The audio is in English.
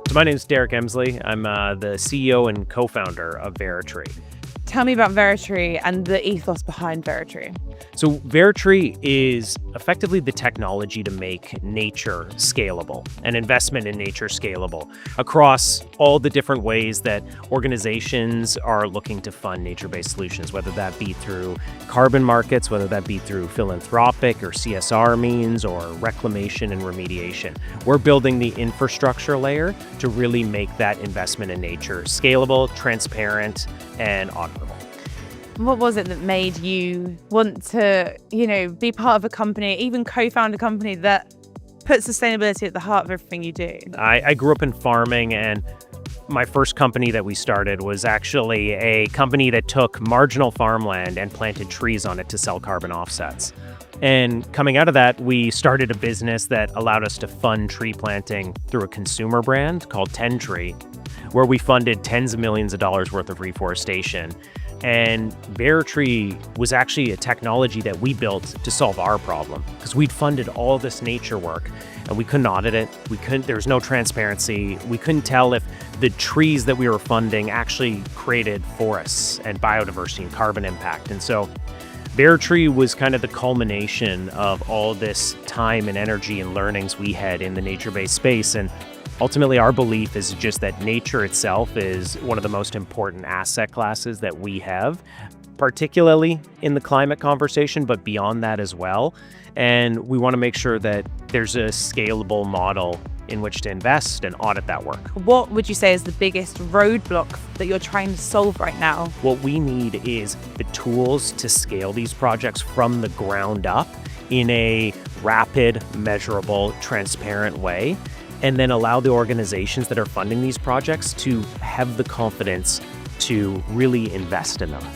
So my name is Derrick Emsley. I'm the CEO and co-founder of Veritree. Tell me about Veritree and the ethos behind Veritree. So Veritree is effectively the technology to make nature scalable, and investment in nature scalable across all the different ways that organizations are looking to fund nature-based solutions, whether that be through carbon markets, whether that be through philanthropic or CSR means, or reclamation and remediation. We're building the infrastructure layer to really make that investment in nature scalable, transparent, and auditable. What was it that made you want to, be part of a company, even co-found a company that puts sustainability at the heart of everything you do? I grew up in farming, and my first company that we started was actually a company that took marginal farmland and planted trees on it to sell carbon offsets. And coming out of that, we started a business that allowed us to fund tree planting through a consumer brand called 10 Tree, where we funded tens of millions of dollars worth of reforestation. And Veritree was actually a technology that we built to solve our problem, because we'd funded all this nature work and we couldn't audit it. There was no transparency. We couldn't tell if the trees that we were funding actually created forests and biodiversity and carbon impact. And so Veritree was kind of the culmination of all this time and energy and learnings we had in the nature-based space. And ultimately, our belief is just that nature itself is one of the most important asset classes that we have, particularly in the climate conversation, but beyond that as well. And we want to make sure that there's a scalable model in which to invest and audit that work. What would you say is the biggest roadblock that you're trying to solve right now? What we need is the tools to scale these projects from the ground up in a rapid, measurable, transparent way, and then allow the organizations that are funding these projects to have the confidence to really invest in them.